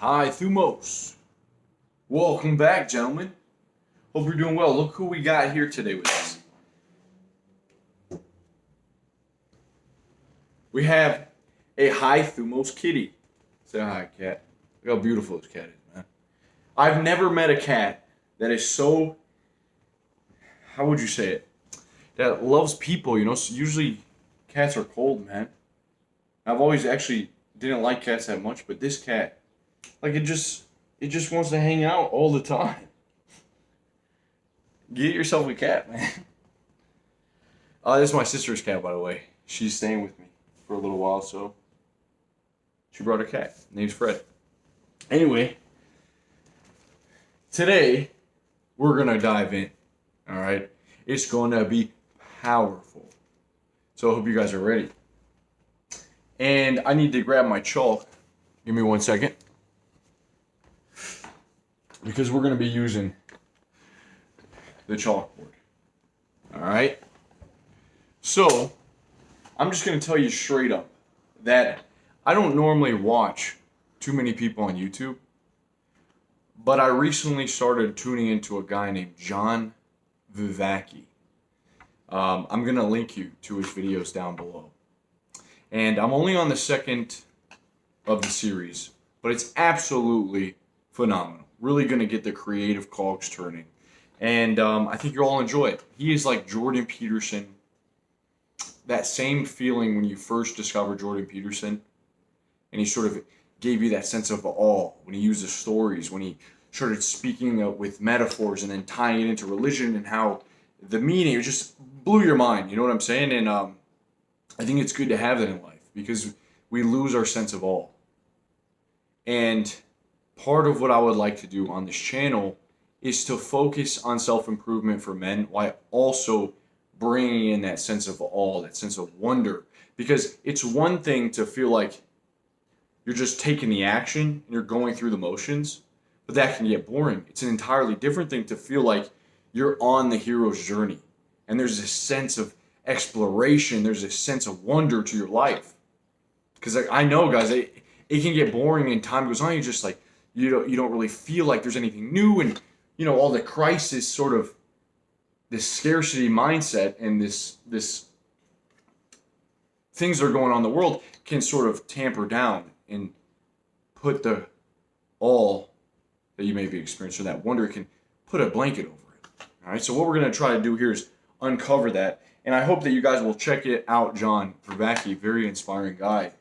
Hi, Thumos. Welcome back, gentlemen. Hope you're doing well. Look who we got here today with us. We have a Hi Thumos kitty. Say hi, cat. Look how beautiful this cat is, man. I've never met a cat that is so, how would you say it? That loves people, you know. Usually cats are cold, man. I've always actually didn't like cats that much, but this cat, like it just wants to hang out all the time. Get yourself a cat, man. This is my sister's cat, by the way. She's staying with me for a little while, so she brought a cat. Name's Fred. Anyway, today we're gonna dive in. All right, it's gonna be powerful. So I hope you guys are ready. And I need to grab my chalk. Give me 1 second. Because we're going to be using the chalkboard. Alright? So, I'm just going to tell you straight up that I don't normally watch too many people on YouTube. But I recently started tuning into a guy named John Vivace. I'm going to link you to his videos down below. And I'm only on the second of the series, but it's absolutely phenomenal. Really going to get the creative cogs turning. And I think you'll all enjoy it. He is like Jordan Peterson. That same feeling when you first discovered Jordan Peterson. And he sort of gave you that sense of awe when he used the stories, when he started speaking with metaphors and then tying it into religion and how the meaning, it just blew your mind. You know what I'm saying? And I think it's good to have that in life because we lose our sense of awe. And part of what I would like to do on this channel is to focus on self-improvement for men while also bringing in that sense of awe, that sense of wonder. Because it's one thing to feel like you're just taking the action and you're going through the motions, but that can get boring. It's an entirely different thing to feel like you're on the hero's journey and there's a sense of exploration, there's a sense of wonder to your life. Because I know, guys, it can get boring and time goes on. You're just like, you don't really feel like there's anything new. And, you know, all the crisis sort of, this scarcity mindset and this things that are going on in the world can sort of tamper down and put the all that you may be experiencing, or that wonder, can put a blanket over it. All right, so what we're going to try to do here is uncover that. And I hope that you guys will check it out. John Vervaeke, very inspiring guy,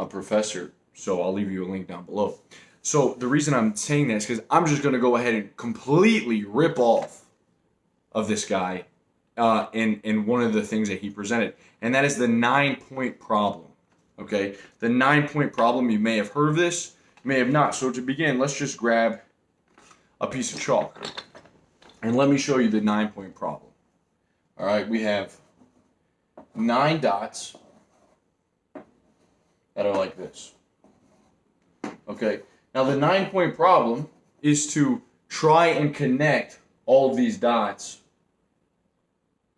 professor. So I'll leave you a link down below. So the reason I'm saying that is because I'm just going to go ahead and completely rip off of this guy in one of the things that he presented. And that is the 9-point problem. Okay? The 9-point problem, you may have heard of this, you may have not. So to begin, let's just grab a piece of chalk. And let me show you the 9-point problem. All right, we have 9 dots that are like this. Okay, now the 9-point problem is to try and connect all of these dots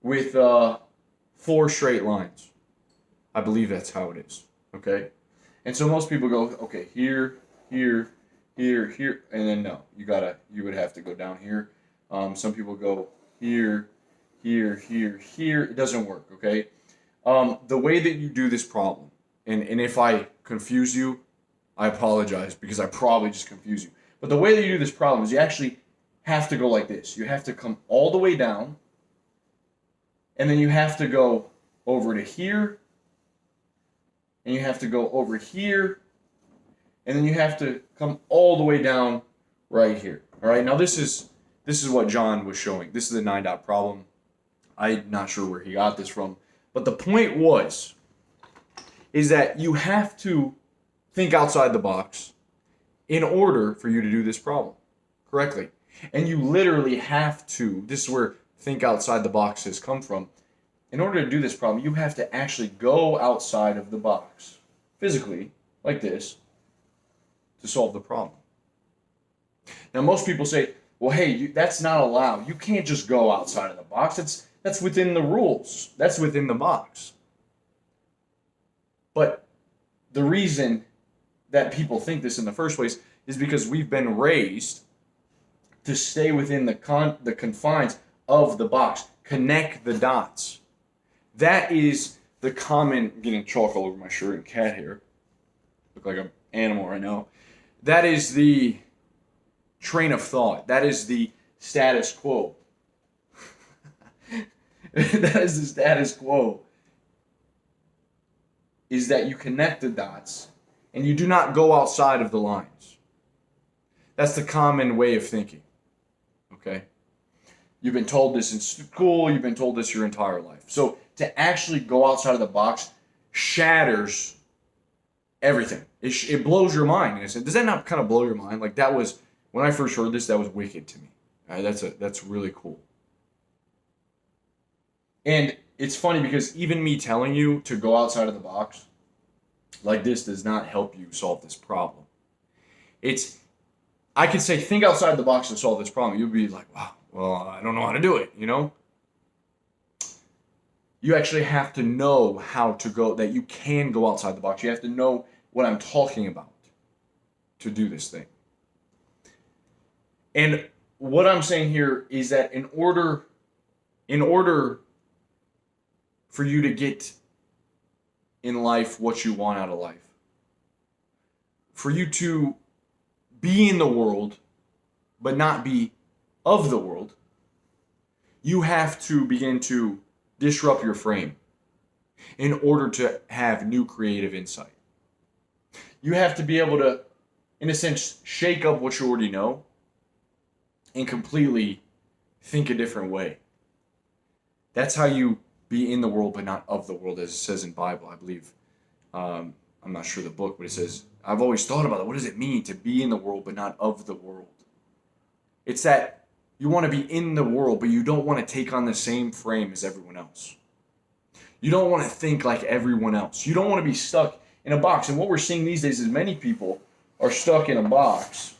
with 4 straight lines. I believe that's how it is. Okay, and so most people go, okay, here, here, here, here, and then no, you would have to go down here. Some people go here, here, here, here. It doesn't work, okay? The way that you do this problem, and if I confuse you, I apologize because I probably just confuse you. But the way that you do this problem is you actually have to go like this. You have to come all the way down, and then you have to go over to here, and you have to go over here, and then you have to come all the way down right here. All right, now this is what John was showing. This is the 9-dot problem. I'm not sure where he got this from. But the point is that you have to think outside the box in order for you to do this problem correctly. And you literally have to, this is where think outside the box has come from. In order to do this problem, you have to actually go outside of the box, physically, like this, to solve the problem. Now, most people say, well, hey, that's not allowed. You can't just go outside of the box. That's within the rules. That's within the box. But the reason that people think this in the first place is because we've been raised to stay within the confines of the box. Connect the dots. That is the common, I'm getting chalk all over my shirt and cat hair. Look like an animal right now. That is the train of thought. That is the status quo. That is the status quo. Is that you connect the dots and you do not go outside of the lines. That's the common way of thinking. Okay? You've been told this in school, you've been told this your entire life. So to actually go outside of the box shatters everything. It blows your mind. Does that not kind of blow your mind? Like that was, when I first heard this, that was wicked to me. All right, that's really cool. And it's funny because even me telling you to go outside of the box like this does not help you solve this problem. I could say, think outside the box to solve this problem. You'd be like, wow, well, I don't know how to do it, you know? You actually have to know how to go, that you can go outside the box. You have to know what I'm talking about to do this thing. And what I'm saying here is that in order for you to get in life what you want out of life, for you to be in the world but not be of the world, you have to begin to disrupt your frame in order to have new creative insight. You have to be able to, in a sense, shake up what you already know and completely think a different way. That's how you be in the world but not of the world, as it says in Bible, I believe. I'm not sure the book, but it says, I've always thought about it. What does it mean to be in the world but not of the world? It's that you want to be in the world, but you don't want to take on the same frame as everyone else. You don't want to think like everyone else. You don't want to be stuck in a box. And what we're seeing these days is many people are stuck in a box.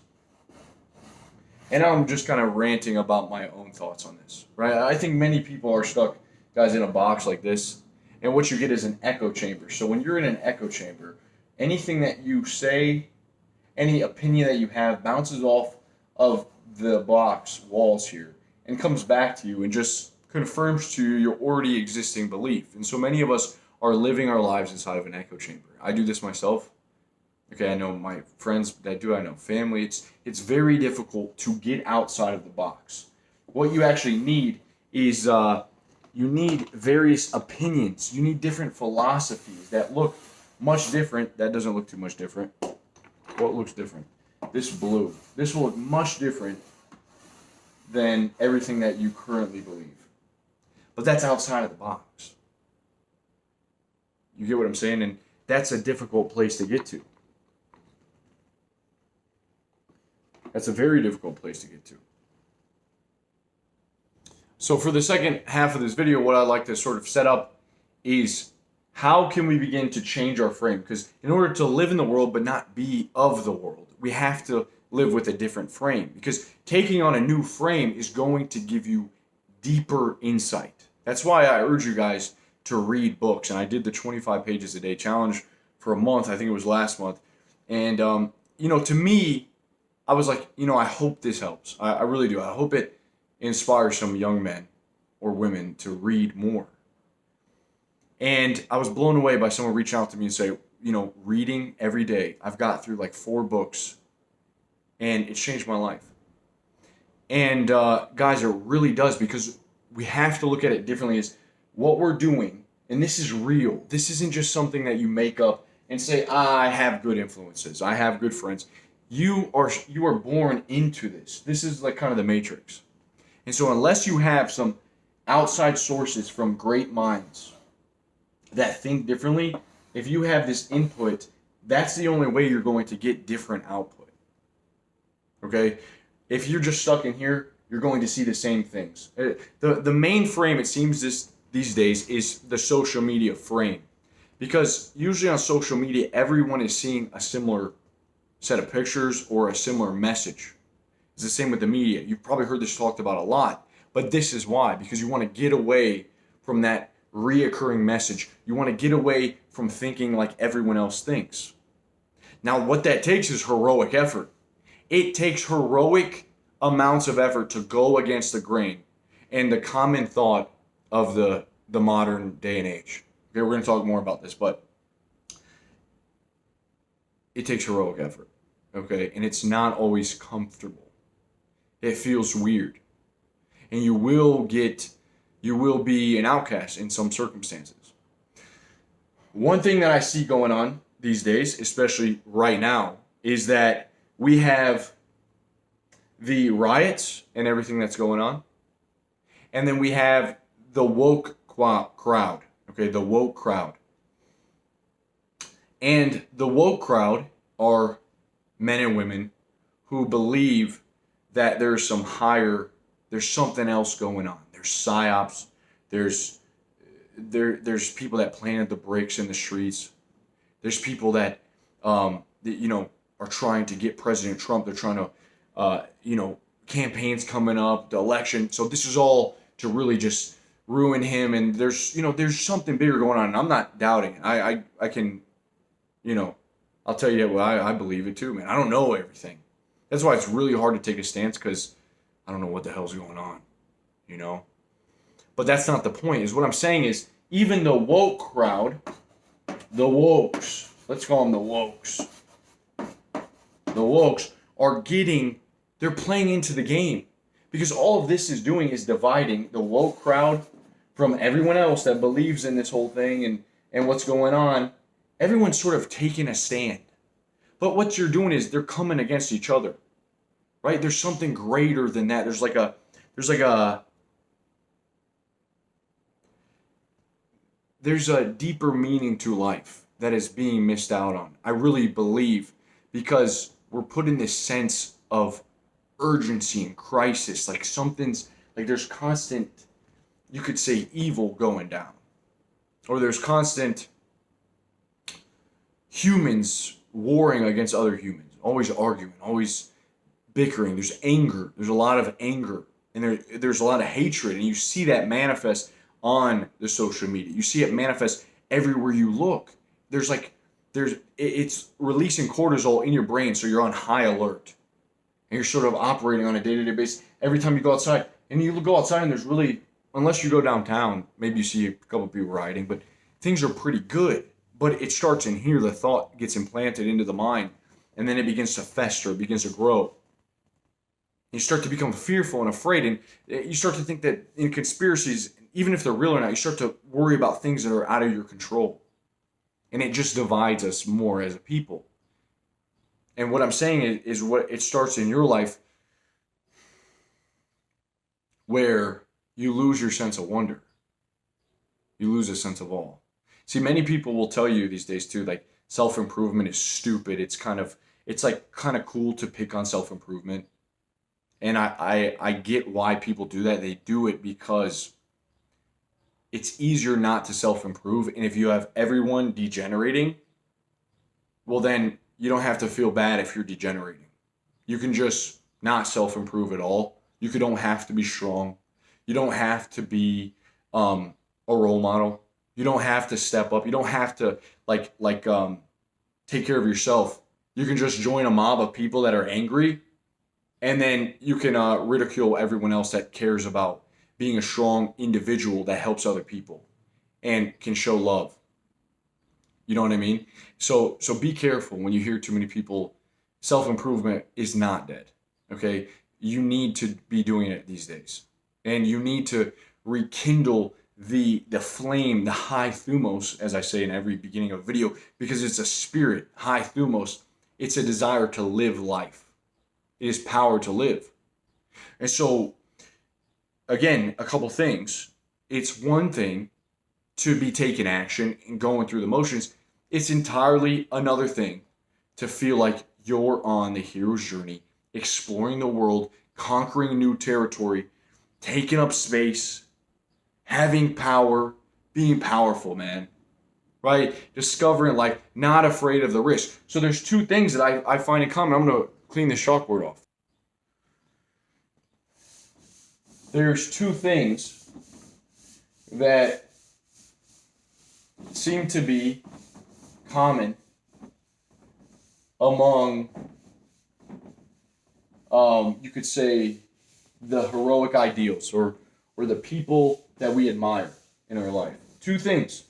And I'm just kind of ranting about my own thoughts on this, right? I think many people are stuck, guys, in a box like this. And what you get is an echo chamber. So when you're in an echo chamber, anything that you say, any opinion that you have bounces off of the box walls here and comes back to you and just confirms to you your already existing belief. And so many of us are living our lives inside of an echo chamber. I do this myself. Okay, I know my friends that do, I know family. It's very difficult to get outside of the box. What you actually need is you need various opinions. You need different philosophies that look much different. That doesn't look too much different. What looks different? This blue. This will look much different than everything that you currently believe. But that's outside of the box. You get what I'm saying? And that's a difficult place to get to. That's a very difficult place to get to. So for the second half of this video, what I'd like to sort of set up is how can we begin to change our frame? Because in order to live in the world but not be of the world, we have to live with a different frame. Because taking on a new frame is going to give you deeper insight. That's why I urge you guys to read books. And I did the 25 pages a day challenge for a month. I think it was last month. And, to me, I was like, I hope this helps. I really do. I hope it inspires some young men or women to read more. And I was blown away by someone reaching out to me and say, reading every day. I've got through like 4 books and it's changed my life. And guys, it really does, because we have to look at it differently as what we're doing. And this is real. This isn't just something that you make up and say, I have good influences. I have good friends. You are born into this. This is like kind of the Matrix. And so unless you have some outside sources from great minds that think differently, if you have this input, that's the only way you're going to get different output. Okay? If you're just stuck in here, you're going to see the same things. The main frame, it seems these days, is the social media frame. Because usually on social media, everyone is seeing a similar set of pictures or a similar message. It's the same with the media. You've probably heard this talked about a lot, but this is why. Because you want to get away from that reoccurring message. You want to get away from thinking like everyone else thinks. Now, what that takes is heroic effort. It takes heroic amounts of effort to go against the grain and the common thought of the modern day and age. Okay, we're going to talk more about this, but it takes heroic effort. Okay, and it's not always comfortable. It feels weird, and you will be an outcast in some circumstances. One thing that I see going on these days, especially right now, is that we have the riots and everything that's going on, and then we have the woke crowd. Okay, the woke crowd. And the woke crowd are men and women who believe that there's something else going on. There's psyops. There's people that planted the bricks in the streets. There's people that are trying to get President Trump. They're trying to campaigns coming up, the election. So this is all to really just ruin him. And there's something bigger going on. And I'm not doubting it. I can, I'll tell you what, I believe it too, man. I don't know everything. That's why it's really hard to take a stance, because I don't know what the hell's going on, But that's not the point. Is what I'm saying is, even the woke crowd, the wokes, let's call them the wokes. The wokes they're playing into the game. Because all of this is doing is dividing the woke crowd from everyone else that believes in this whole thing and what's going on. Everyone's sort of taking a stand. But what you're doing is they're coming against each other. Right? There's something greater than that. There's a deeper meaning to life that is being missed out on. I really believe, because we're put in this sense of urgency and crisis, like there's constant, you could say, evil going down, or there's constant humans warring against other humans, always arguing, always bickering. There's anger. There's a lot of anger, and there's a lot of hatred, and you see that manifest on the social media. You see it manifest everywhere you look. It's releasing cortisol in your brain, so you're on high alert, and you're sort of operating on a day-to-day basis. Every time you go outside, and you go outside, and there's really, unless you go downtown, maybe you see a couple people riding, but things are pretty good. But it starts in here. The thought gets implanted into the mind, and then it begins to fester. It begins to grow. You start to become fearful and afraid, and you start to think that in conspiracies, even if they're real or not, you start to worry about things that are out of your control. And it just divides us more as a people. And what I'm saying is what it starts in your life, where you lose your sense of wonder. You lose a sense of awe. See, many people will tell you these days too, like, self-improvement is stupid. It's kind of cool to pick on self-improvement. And I get why people do that. They do it because it's easier not to self-improve. And if you have everyone degenerating, well, then you don't have to feel bad if you're degenerating. You can just not self-improve at all. You don't have to be strong. You don't have to be a role model. You don't have to step up. You don't have to take care of yourself. You can just join a mob of people that are angry, and then you can ridicule everyone else that cares about being a strong individual that helps other people and can show love. You know what I mean? So be careful when you hear too many people. Self-improvement is not dead. Okay? You need to be doing it these days. And you need to rekindle the flame, the high thumos, as I say in every beginning of a video, because it's a spirit, high thumos. It's a desire to live life. It is power to live. And so, again, a couple things. It's one thing to be taking action and going through the motions. It's entirely another thing to feel like you're on the hero's journey, exploring the world, conquering new territory, taking up space, having power, being powerful, man. Right? Discovering, like, not afraid of the risk. So there's two things that I find in common. I'm going to clean this chalkboard off. There's two things that seem to be common among you could say the heroic ideals or the people that we admire in our life. Two things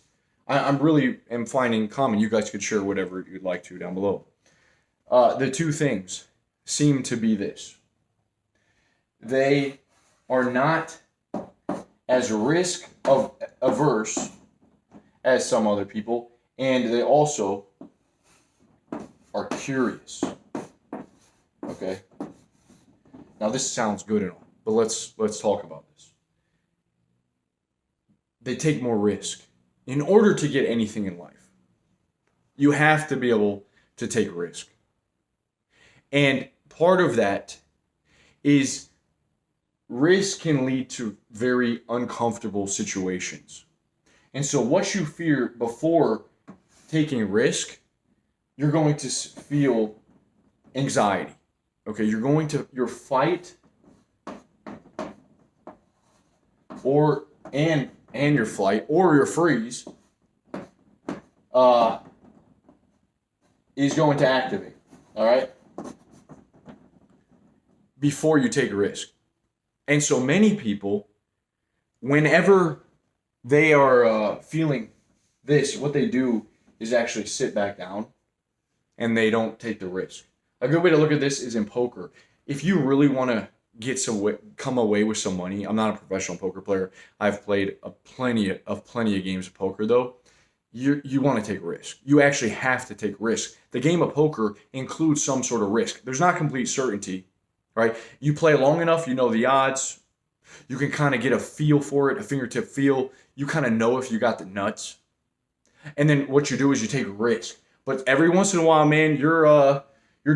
I'm really am finding common. You guys could share whatever you'd like to down below. The two things seem to be this: they are not as risk of averse as some other people, and they also are curious. Okay. Now this sounds good and all, but let's talk about this. They take more risk. In order to get anything in life, you have to be able to take risk. And part of that is risk can lead to very uncomfortable situations. And so what you fear before taking risk, you're going to feel anxiety. Okay, your fight and your flight or your freeze is going to activate. All right, before you take a risk. And so many people, whenever they are feeling this, what they do is actually sit back down and they don't take the risk. A good way to look at this is in poker. If you really want to come away with some money, I'm not a professional poker player. I've played plenty of games of poker though. You want to take risk. You actually have to take risk. The game of poker includes some sort of risk. There's not complete certainty, right? You play long enough, you know the odds. You can kind of get a feel for it, a fingertip feel. You kind of know if you got the nuts. And then what you do is you take a risk. But every once in a while, man, your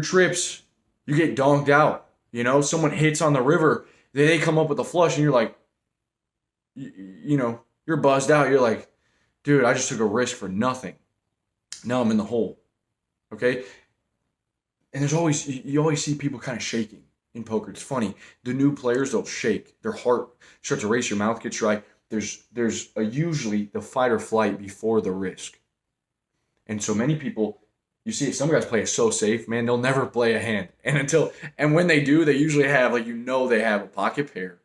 trips, you get donked out. You know, someone hits on the river, they come up with a flush, and you're like, you're buzzed out. You're like, dude, I just took a risk for nothing. Now I'm in the hole. Okay? And you always see people kind of shaking in poker. It's funny. The new players, they'll shake. Their heart starts to race. Your mouth gets dry. There's usually the fight or flight before the risk. And so many people, you see, some guys play it so safe, man, they'll never play a hand. And when they do, they usually have, they have a pocket pair.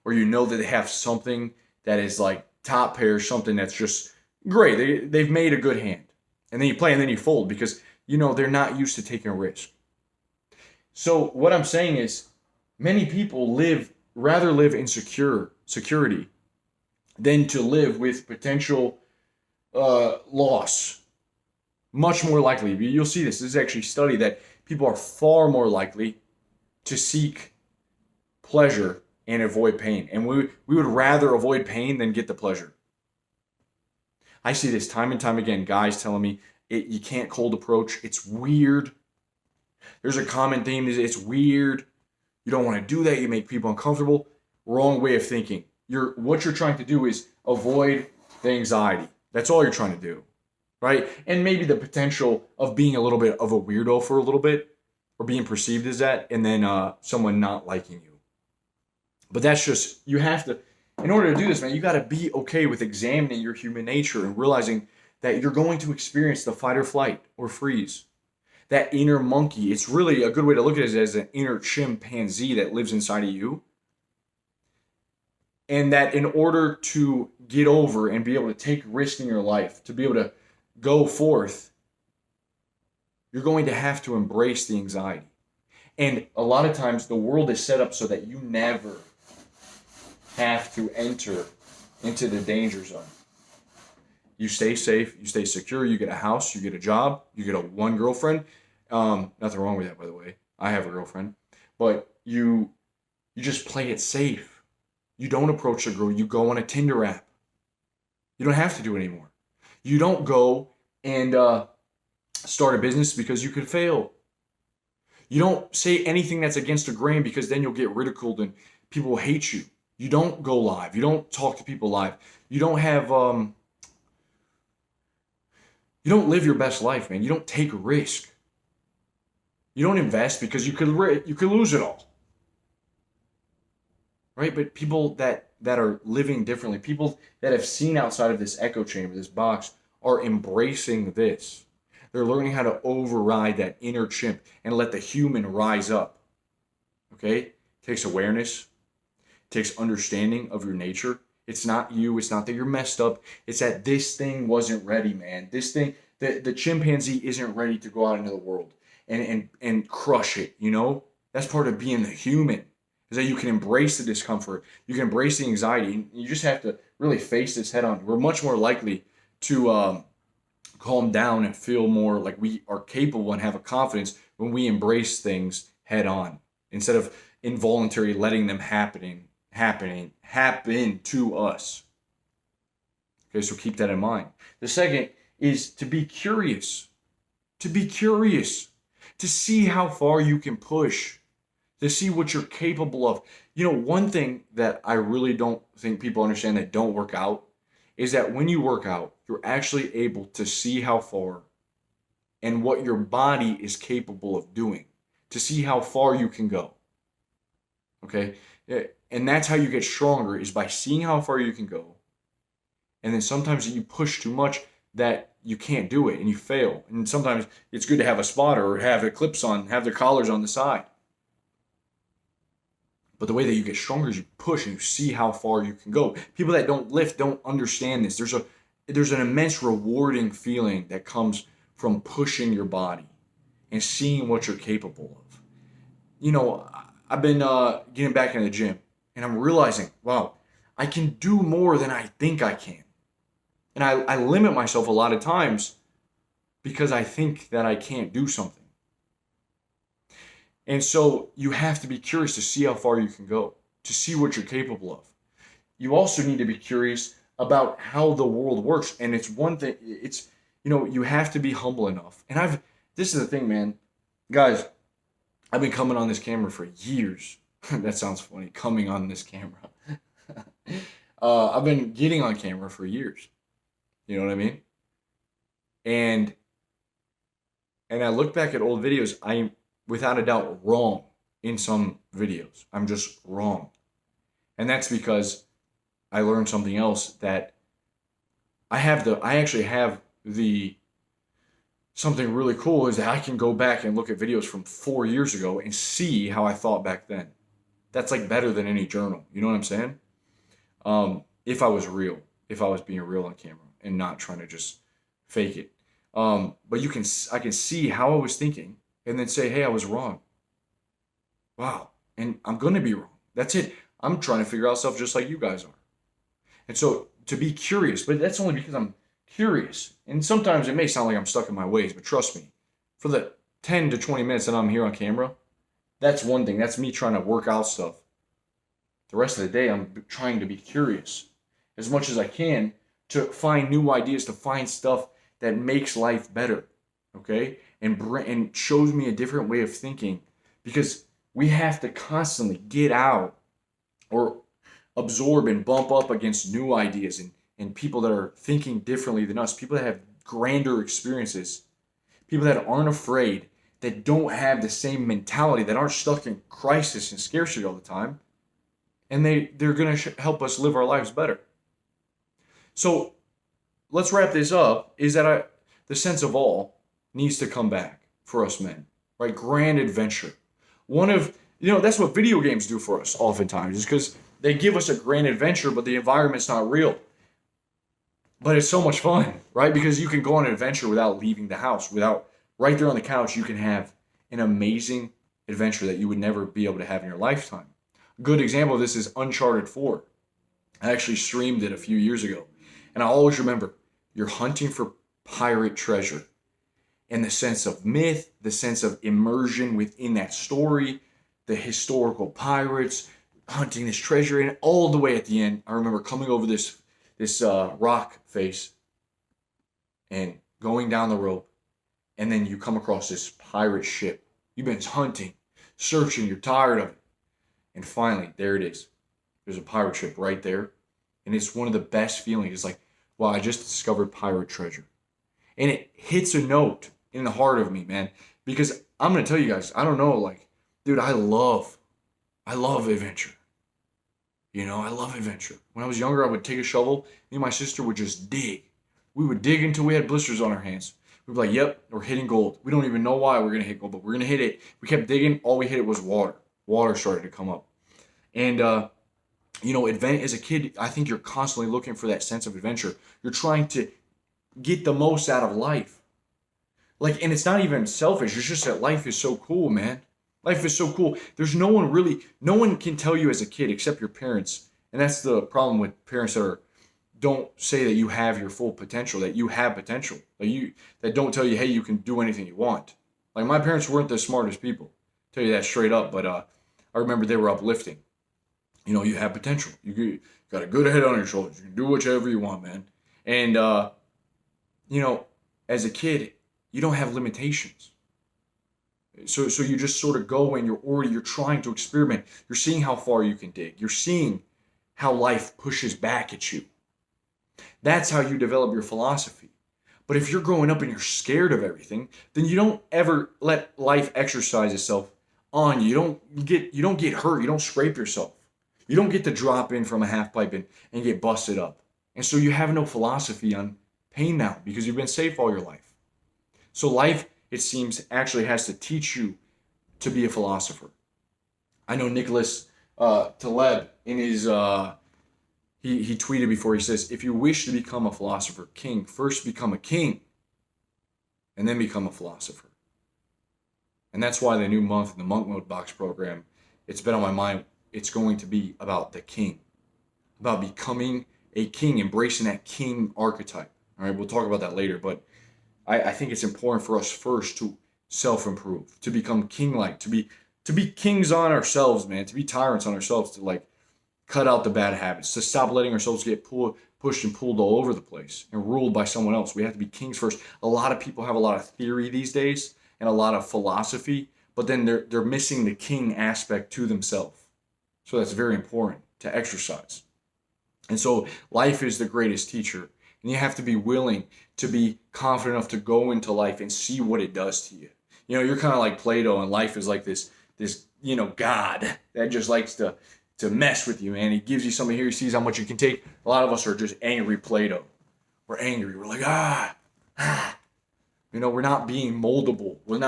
Or that they have something that is like top pair, something that's just great. They've made a good hand. And then you play and then you fold because, they're not used to taking a risk. So what I'm saying is many people rather live in security than to live with potential loss. Much more likely. You'll see this. This is actually a study that people are far more likely to seek pleasure and avoid pain. And we would rather avoid pain than get the pleasure. I see this time and time again. Guys telling me you can't cold approach. It's weird. There's a common theme. It's weird. You don't want to do that. You make people uncomfortable. Wrong way of thinking. What you're trying to do is avoid the anxiety. That's all you're trying to do. Right? And maybe the potential of being a little bit of a weirdo for a little bit or being perceived as that and then someone not liking you. But that's just, you have to, in order to do this, man, you got to be okay with examining your human nature and realizing that you're going to experience the fight or flight or freeze. That inner monkey, it's really a good way to look at it as an inner chimpanzee that lives inside of you. And that in order to get over and be able to take risks in your life, to be able to go forth, you're going to have to embrace the anxiety. And a lot of times the world is set up so that you never have to enter into the danger zone. You stay safe, you stay secure, you get a house, you get a job, you get one girlfriend. Nothing wrong with that, by the way. I have a girlfriend. But you just play it safe. You don't approach a girl, you go on a Tinder app. You don't have to do it anymore. You don't go and start a business because you could fail. You don't say anything that's against the grain because then you'll get ridiculed and people will hate you. You don't go live. You don't talk to people live. You don't have, you don't live your best life, man. You don't take a risk. You don't invest because you could lose it all. Right? But people that are living differently, people that have seen outside of this echo chamber, this box, are embracing this. They're learning how to override that inner chimp and let the human rise up. Okay? It takes awareness. It takes understanding of your nature. It's not you. It's not that you're messed up. It's that this thing wasn't ready, man. This thing, the chimpanzee isn't ready to go out into the world and crush it, you know? That's part of being the human. Is that you can embrace the discomfort. You can embrace the anxiety. You just have to really face this head on. We're much more likely to calm down and feel more like we are capable and have a confidence when we embrace things head on instead of involuntarily letting them happen to us. Okay, so keep that in mind. The second is to be curious. To be curious. To see how far you can push. To see what you're capable of. You know, one thing that I really don't think people understand that don't work out is that when you work out, you're actually able to see how far and what your body is capable of doing, to see how far you can go. Okay? And that's how you get stronger, is by seeing how far you can go. And then sometimes you push too much that you can't do it and you fail. And sometimes it's good to have a spotter or have the clips on, have the collars on the side. But the way that you get stronger is you push and you see how far you can go. People that don't lift don't understand this. There's an immense rewarding feeling that comes from pushing your body and seeing what you're capable of. You know, I've been getting back in the gym and I'm realizing, wow, I can do more than I think I can. And I limit myself a lot of times because I think that I can't do something. And so you have to be curious to see how far you can go, to see what you're capable of. You also need to be curious about how the world works. And it's one thing, you have to be humble enough. And this is the thing, man. Guys, I've been coming on this camera for years. That sounds funny, coming on this camera. I've been getting on camera for years. You know what I mean? And I look back at old videos, I'm without a doubt wrong in some videos. I'm just wrong. And that's because I learned something else, that I actually have something really cool is that I can go back and look at videos from 4 years ago and see how I thought back then. That's like better than any journal. You know what I'm saying? If I was real, if I was being real on camera and not trying to just fake it. But I can see how I was thinking and then say, hey, I was wrong. Wow. And I'm going to be wrong. That's it. I'm trying to figure out stuff just like you guys are. And so to be curious, but that's only because I'm curious. And sometimes it may sound like I'm stuck in my ways, but trust me, for the 10 to 20 minutes that I'm here on camera, that's one thing. That's me trying to work out stuff. The rest of the day, I'm trying to be curious as much as I can to find new ideas, to find stuff that makes life better, okay? And shows me a different way of thinking, because we have to constantly get out or absorb and bump up against new ideas and people that are thinking differently than us, people that have grander experiences, people that aren't afraid, that don't have the same mentality, that aren't stuck in crisis and scarcity all the time, and they're going to help us live our lives better. So let's wrap this up, is that the sense of awe needs to come back for us men, right? Grand adventure. That's what video games do for us oftentimes, is because they give us a grand adventure, but the environment's not real. But it's so much fun, right? Because you can go on an adventure without leaving the house, right there on the couch, you can have an amazing adventure that you would never be able to have in your lifetime. A good example of this is Uncharted 4. I actually streamed it a few years ago. And I always remember, you're hunting for pirate treasure. And the sense of myth, the sense of immersion within that story, the historical pirates, hunting this treasure, and all the way at the end, I remember coming over this rock face and going down the rope, and then you come across this pirate ship. You've been hunting, searching, you're tired of it. And finally, there it is. There's a pirate ship right there. And it's one of the best feelings. It's like, wow, I just discovered pirate treasure. And it hits a note in the heart of me, man. Because I'm going to tell you guys, I don't know, dude, I love adventure. I love adventure. When I was younger, I would take a shovel. Me and my sister would just dig. We would dig until we had blisters on our hands. We'd be like, yep, we're hitting gold. We don't even know why we're going to hit gold, but we're going to hit it. We kept digging. All we hit it was water. Water started to come up. And, as a kid, I think you're constantly looking for that sense of adventure. You're trying to get the most out of life. And it's not even selfish. It's just that life is so cool, man. Life is so cool. There's no one can tell you as a kid except your parents. And that's the problem with parents don't say that you have your full potential, that you have potential. That don't tell you, hey, you can do anything you want. Like, my parents weren't the smartest people. Tell you that straight up. But I remember they were uplifting. You have potential. You got a good head on your shoulders. You can do whatever you want, man. And as a kid, you don't have limitations. So you just sort of go and you're trying to experiment. You're seeing how far you can dig. You're seeing how life pushes back at you. That's how you develop your philosophy. But if you're growing up and you're scared of everything, then you don't ever let life exercise itself on you. You don't get hurt. You don't scrape yourself. You don't get to drop in from a half pipe and get busted up. And so you have no philosophy on pain now because you've been safe all your life. So life, it seems, actually has to teach you to be a philosopher. I know Nicholas Taleb in his he tweeted before. He says, "If you wish to become a philosopher king, first become a king, and then become a philosopher." And that's why the new month in the Monk Mode Box program, it's been on my mind. It's going to be about the king, about becoming a king, embracing that king archetype. All right, we'll talk about that later, but I think it's important for us first to self-improve, to become king-like, to be kings on ourselves, man, to be tyrants on ourselves, to cut out the bad habits, to stop letting ourselves get pushed and pulled all over the place and ruled by someone else. We have to be kings first. A lot of people have a lot of theory these days and a lot of philosophy, but then they're missing the king aspect to themselves. So that's very important to exercise. And so life is the greatest teacher. And you have to be willing to be confident enough to go into life and see what it does to you. You're kind of like Plato, and life is like this God that just likes to mess with you, man. He gives you something here, he sees how much you can take. A lot of us are just angry Plato. We're angry. We're like, we're not being moldable. We're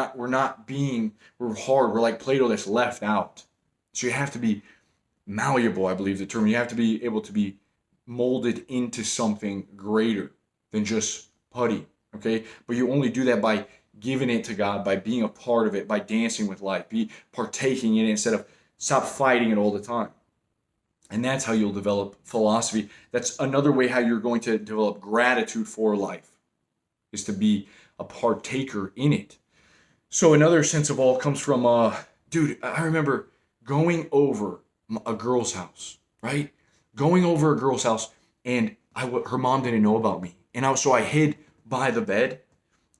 hard. We're like Plato that's left out. So you have to be malleable, I believe the term. You have to be able to be molded into something greater than just putty, okay? But you only do that by giving it to God, by being a part of it, by dancing with life, be partaking in it instead of stop fighting it all the time. And that's how you'll develop philosophy. That's another way how you're going to develop gratitude for life, is to be a partaker in it. So another sense of awe comes from, I remember going over a girl's house, right? Going over a girl's house, and her mom didn't know about me. And so I hid by the bed,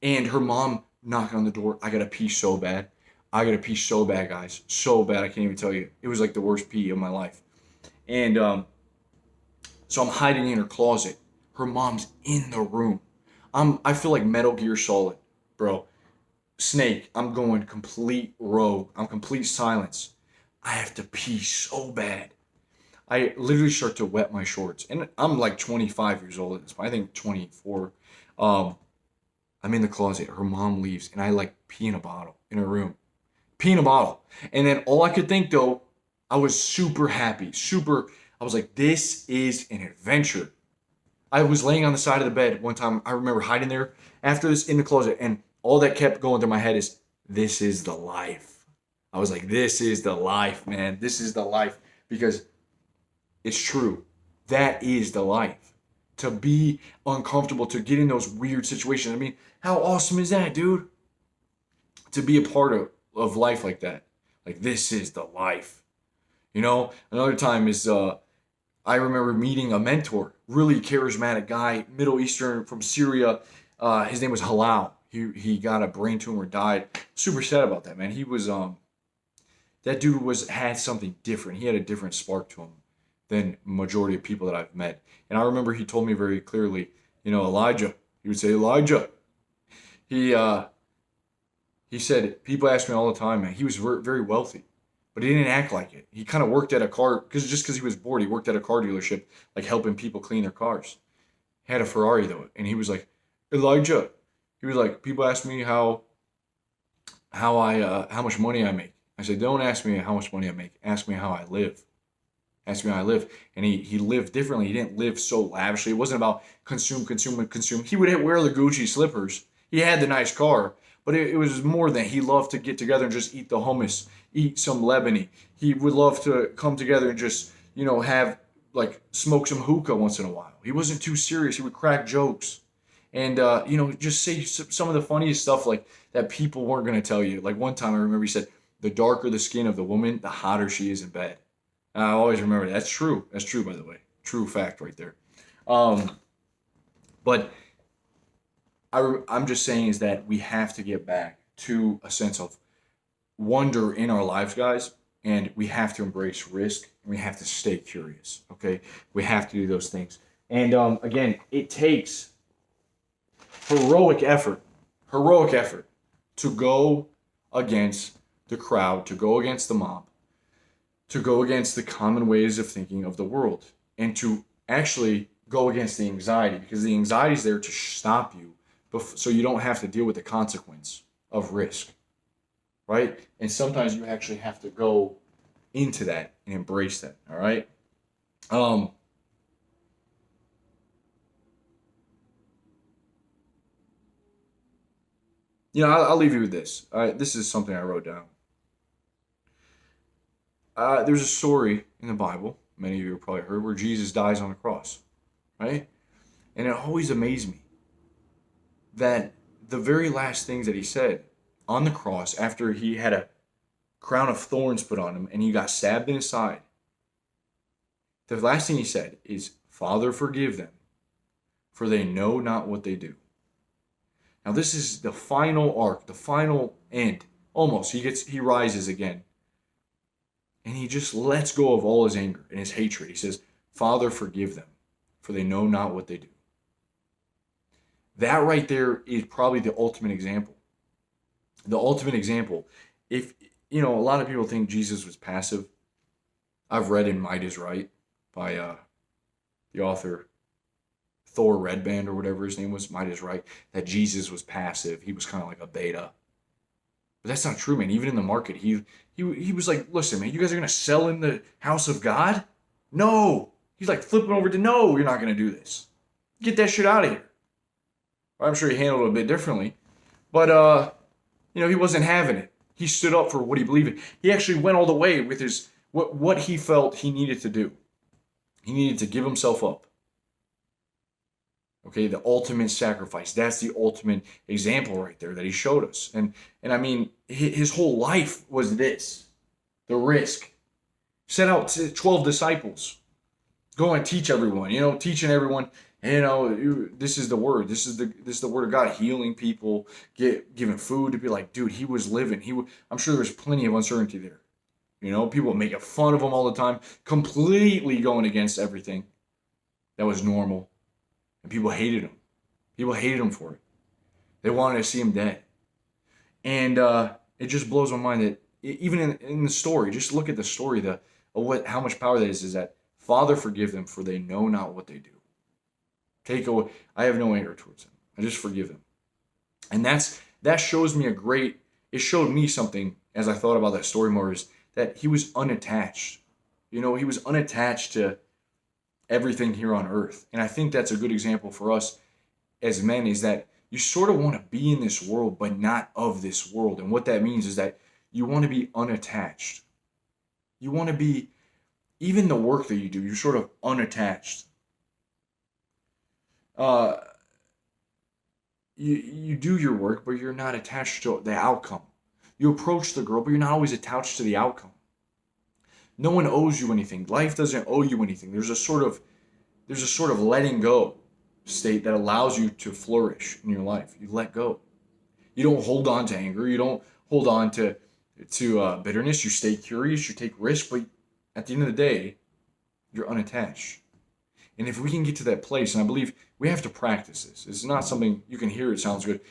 and her mom knocked on the door. I got to pee so bad. Guys. So bad, I can't even tell you. It was like the worst pee of my life. And so I'm hiding in her closet. Her mom's in the room. I feel like Metal Gear Solid, bro. Snake, I'm going complete rogue. I'm complete silence. I have to pee so bad. I literally start to wet my shorts. And I'm like 25 years old at this point. I think 24. I'm in the closet. Her mom leaves, and I pee in a bottle in her room. Pee in a bottle. And then all I could think, though, I was super happy. I was like, this is an adventure. I was laying on the side of the bed one time. I remember hiding there after this in the closet, and all that kept going through my head is, this is the life. I was like, this is the life, man. This is the life. Because it's true. That is the life. To be uncomfortable, to get in those weird situations. I mean, how awesome is that, dude? To be a part of life like that. Like, this is the life. Another time is, I remember meeting a mentor, really charismatic guy, Middle Eastern from Syria. His name was Halal. He got a brain tumor, died. Super sad about that, man. He was, that dude had something different. He had a different spark to him than majority of people that I've met. And I remember he told me very clearly, Elijah. He would say, Elijah. He said, people ask me all the time, man. He was very wealthy, but he didn't act like it. He kind of worked at a car, because he was bored, he worked at a car dealership, helping people clean their cars. He had a Ferrari, though, and he was like, Elijah. He was like, people ask me how much money I make. I said, don't ask me how much money I make. Ask me how I live. Ask me how I live. And he lived differently. He didn't live so lavishly. It wasn't about consume, consume, consume. He would wear the Gucci slippers. He had the nice car. But it was more than he loved to get together and just eat the hummus, eat some Lebanese. He would love to come together and just, have like smoke some hookah once in a while. He wasn't too serious. He would crack jokes and, just say some of the funniest stuff like that people weren't going to tell you. Like one time I remember he said, the darker the skin of the woman, the hotter she is in bed. And I always remember that. That's true. That's true, by the way. True fact right there. But I'm just saying is that we have to get back to a sense of wonder in our lives, guys, and we have to embrace risk and we have to stay curious. Okay, we have to do those things. And again, it takes heroic effort to go against the crowd, to go against the mob, to go against the common ways of thinking of the world, and to actually go against the anxiety, because the anxiety is there to stop you so you don't have to deal with the consequence of risk, right? And sometimes you actually have to go into that and embrace that, all right? I'll leave you with this. This is something I wrote down. There's a story in the Bible, many of you have probably heard, where Jesus dies on the cross, right? And it always amazed me that the very last things that he said on the cross, after he had a crown of thorns put on him and he got stabbed in his side, the last thing he said is, Father, forgive them, for they know not what they do. Now this is the final arc, the final end. Almost. He rises again. And he just lets go of all his anger and his hatred. He says, Father, forgive them, for they know not what they do. That right there is probably the ultimate example. The ultimate example. If, a lot of people think Jesus was passive. I've read in Might is Right by the author Thor Redband or whatever his name was, Might is Right, that Jesus was passive. He was kind of like a beta. But that's not true, man. Even in the market, he was like, listen, man, you guys are going to sell in the house of God? No. He's like flipping over to, no, you're not going to do this. Get that shit out of here. I'm sure he handled it a bit differently. But, he wasn't having it. He stood up for what he believed in. He actually went all the way with his what he felt he needed to do. He needed to give himself up. Okay, the ultimate sacrifice. That's the ultimate example right there that he showed us. And I mean, his whole life was this, the risk. Set out 12 disciples. Go and teach everyone, teaching everyone, this is the word. This is the word of God, healing people, giving food to be like, dude, he was living. I'm sure there's plenty of uncertainty there. People making fun of him all the time, completely going against everything that was normal. And people hated him. People hated him for it. They wanted to see him dead. And it just blows my mind that even in the story, just look at the story, how much power that is that Father, forgive them, for they know not what they do. Take away. I have no anger towards them. I just forgive them. And that shows me it showed me something as I thought about that story more, is that he was unattached. He was unattached to everything here on earth. And I think that's a good example for us as men, is that you sort of want to be in this world, but not of this world. And what that means is that you want to be unattached. You want to be, even the work that you do, you're sort of unattached. You do your work, but you're not attached to the outcome. You approach the girl, but you're not always attached to the outcome. No one owes you anything. Life doesn't owe you anything. There's a sort of letting go state that allows you to flourish in your life. You let go. You don't hold on to anger. You don't hold on to bitterness. You stay curious. You take risks, but at the end of the day, you're unattached. And if we can get to that place, and I believe we have to practice this. It's not something you can hear. It sounds good.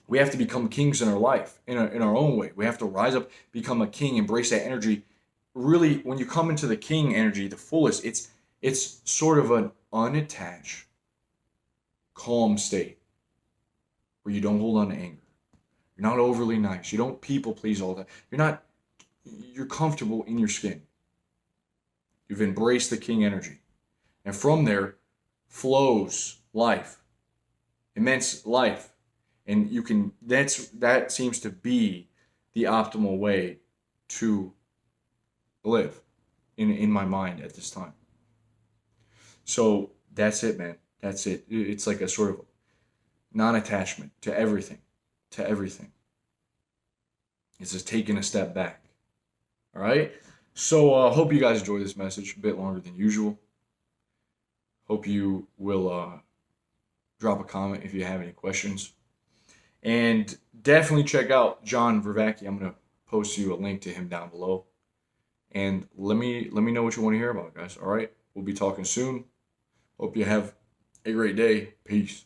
We have to become kings in our life, in our own way. We have to rise up, become a king, embrace that energy. Really, when you come into the king energy, the fullest, it's sort of an unattached, calm state where you don't hold on to anger. You're not overly nice. You don't people please all that. You're comfortable in your skin. You've embraced the king energy. And from there flows life, immense life. And that seems to be the optimal way to live in my mind at this time. So that's it, man. That's it. It's like a sort of non-attachment to everything. To everything. It's just taking a step back. All right? So hope you guys enjoy this message a bit longer than usual. Hope you will drop a comment if you have any questions. And definitely check out John Vervaeke. I'm going to post you a link to him down below. And let me know what you want to hear about, guys. All right? We'll be talking soon. Hope you have a great day. Peace.